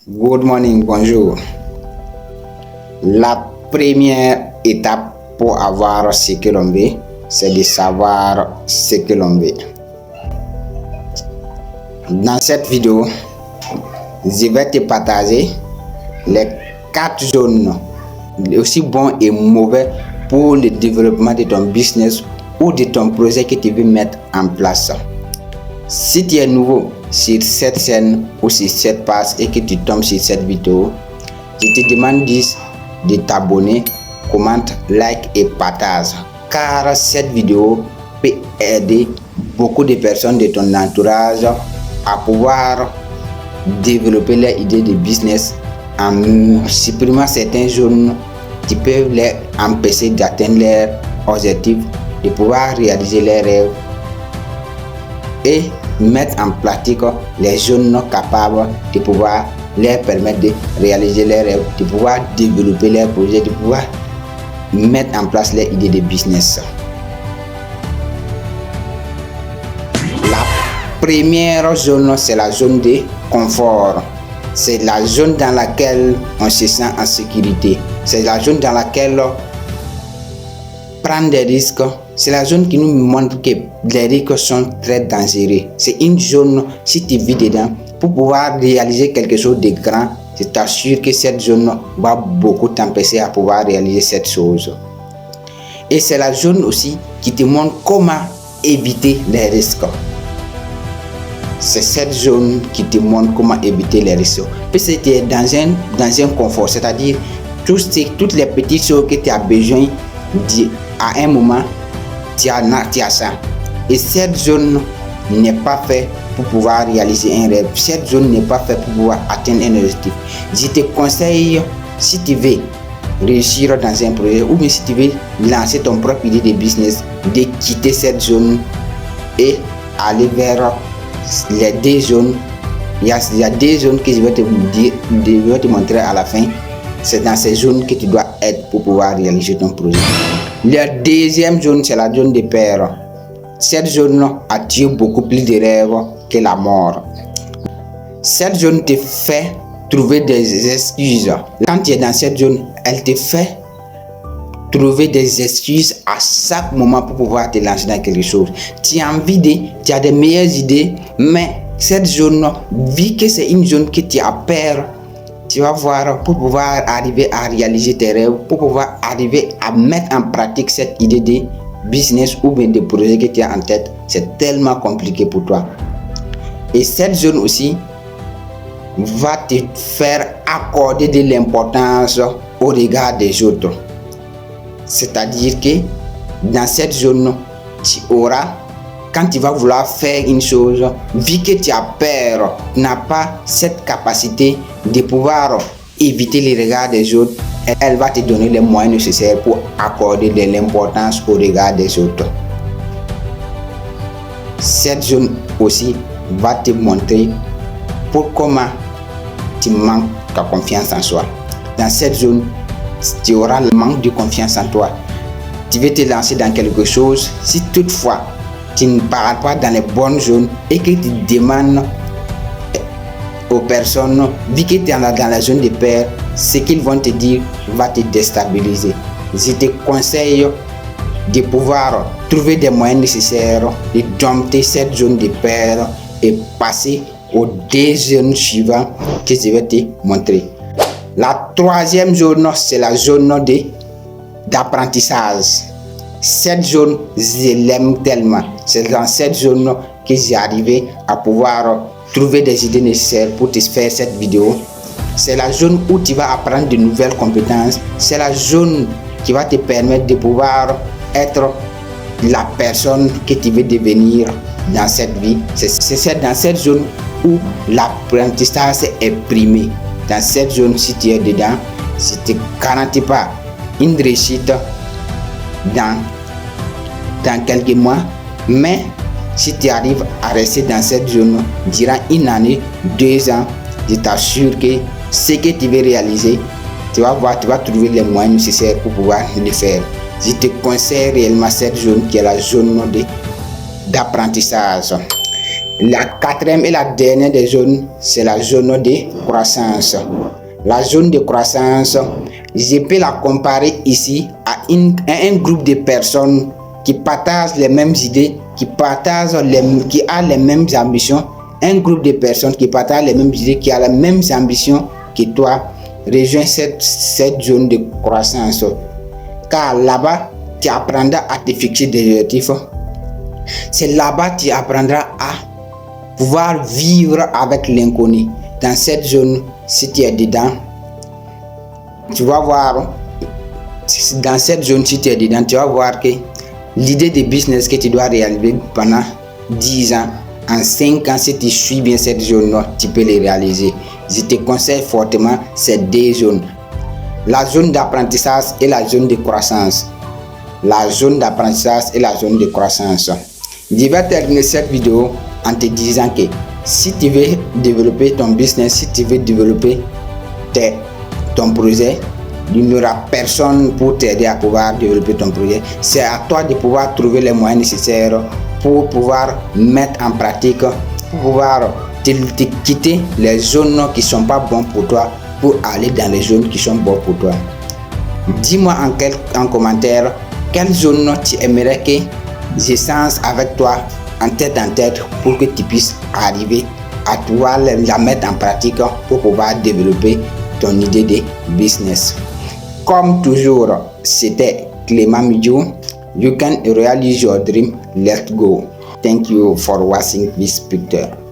Good morning, bonjour. La première étape pour avoir ce que l'on veut, c'est de savoir ce que l'on veut. Dans cette vidéo, je vais te partager les 4 zones aussi bons et mauvais pour le développement de ton business ou de ton projet que tu veux mettre en place. Si tu es nouveau sur cette chaîne ou sur cette page et que tu tombes sur cette vidéo, je te demande de t'abonner, commente, like et partage, car cette vidéo peut aider beaucoup de personnes de ton entourage à pouvoir développer leur idée de business en supprimant certaines zones qui peuvent les empêcher d'atteindre leurs objectifs, de pouvoir réaliser leurs rêves et mettre en pratique les zones capables de pouvoir leur permettre de réaliser leurs rêves, de pouvoir développer leurs projets, de pouvoir mettre en place leurs idées de business. La première zone, c'est la zone de confort. C'est la zone dans laquelle on se sent en sécurité. C'est la zone dans laquelle prendre des risques. C'est la zone qui nous montre que les risques sont très dangereux. C'est une zone, si tu vis dedans, pour pouvoir réaliser quelque chose de grand, je t'assure que cette zone va beaucoup t'empêcher à pouvoir réaliser cette chose. Et c'est la zone aussi qui te montre comment éviter les risques. C'est cette zone qui te montre comment éviter les risques. Parce que tu es dans un confort, c'est-à-dire toutes les petites choses que tu as besoin à un moment, tu as ça. Et cette zone n'est pas faite pour pouvoir réaliser un rêve. Cette zone n'est pas faite pour pouvoir atteindre un objectif. Je te conseille, si tu veux réussir dans un projet ou bien si tu veux lancer ton propre idée de business, de quitter cette zone et aller vers les 2 zones. Il y a 2 zones que je vais te montrer à la fin. C'est dans ces zones que tu dois être pour pouvoir réaliser ton projet. La deuxième zone, c'est la zone de peur. Cette zone attire beaucoup plus de rêves que la mort. Cette zone te fait trouver des excuses. Quand tu es dans cette zone, elle te fait trouver des excuses à chaque moment pour pouvoir te lancer dans quelque chose. Tu as envie tu as des meilleures idées, mais cette zone, vu que c'est une zone que tu as peur, tu vas voir, pour pouvoir arriver à réaliser tes rêves, pour pouvoir arriver à mettre en pratique cette idée de business ou bien de projet que tu as en tête, c'est tellement compliqué pour toi. Et cette zone aussi va te faire accorder de l'importance au regard des autres. C'est-à-dire que dans cette zone, tu auras, quand tu vas vouloir faire une chose, vu que tu as peur, tu n'as pas cette capacité de pouvoir éviter les regards des autres, elle va te donner les moyens nécessaires pour accorder de l'importance au regard des autres. Cette zone aussi va te montrer comment tu manques ta confiance en soi. Dans cette zone, tu auras le manque de confiance en toi. Tu veux te lancer dans quelque chose, si toutefois tu ne parles pas dans les bonnes zones et que tu demandes aux personnes, vu que tu es dans la zone de peur, ce qu'ils vont te dire va te déstabiliser. Je te conseille de pouvoir trouver des moyens nécessaires de dompter cette zone de peur et passer aux 2 zones suivantes que je vais te montrer. La 3e zone, c'est la zone d'apprentissage. Cette zone, je l'aime tellement. C'est dans cette zone que j'ai arrivé à pouvoir trouver des idées nécessaires pour te faire cette vidéo. C'est la zone où tu vas apprendre de nouvelles compétences. C'est la zone qui va te permettre de pouvoir être la personne que tu veux devenir dans cette vie. C'est dans cette zone où l'apprentissage est primé. Dans cette zone, si tu es dedans, je ne te garantis pas une réussite dans quelques mois, mais si tu arrives à rester dans cette zone durant 1 année, 2 ans, je t'assure que ce que tu veux réaliser, tu vas trouver les moyens nécessaires pour pouvoir le faire. Je te conseille réellement cette zone qui est la zone d'apprentissage. La quatrième et la dernière des zones, c'est la zone de croissance. La zone de croissance, je peux la comparer ici à un groupe de personnes qui partagent les mêmes idées, qui a les mêmes ambitions. Un groupe de personnes qui partagent les mêmes idées, qui a les mêmes ambitions que toi, rejoins cette zone de croissance. Car là-bas, tu apprendras à te fixer des objectifs. C'est là-bas que tu apprendras à pouvoir vivre avec l'inconnu. Dans cette zone, si tu es dedans, tu vas voir, dans cette zone, si tu es dedans, tu vas voir que l'idée de business que tu dois réaliser pendant 10 ans, en 5 ans, si tu suis bien cette zone-là, tu peux les réaliser. Je te conseille fortement ces 2 zones. La zone d'apprentissage et la zone de croissance. La zone d'apprentissage et la zone de croissance. Je vais terminer cette vidéo en te disant que si tu veux développer ton business, si tu veux développer ton projet, il n'y aura personne pour t'aider à pouvoir développer ton projet. C'est à toi de pouvoir trouver les moyens nécessaires pour pouvoir mettre en pratique, pour pouvoir te quitter les zones qui ne sont pas bonnes pour toi pour aller dans les zones qui sont bonnes pour toi. Dis-moi en commentaire quelle zone tu aimerais que j'échange avec toi en tête pour que tu puisses arriver à pouvoir la mettre en pratique pour pouvoir développer ton idée de business. Comme toujours, c'était Clément Midjou. You can realize your dream. Let's go. Thank you for watching this picture.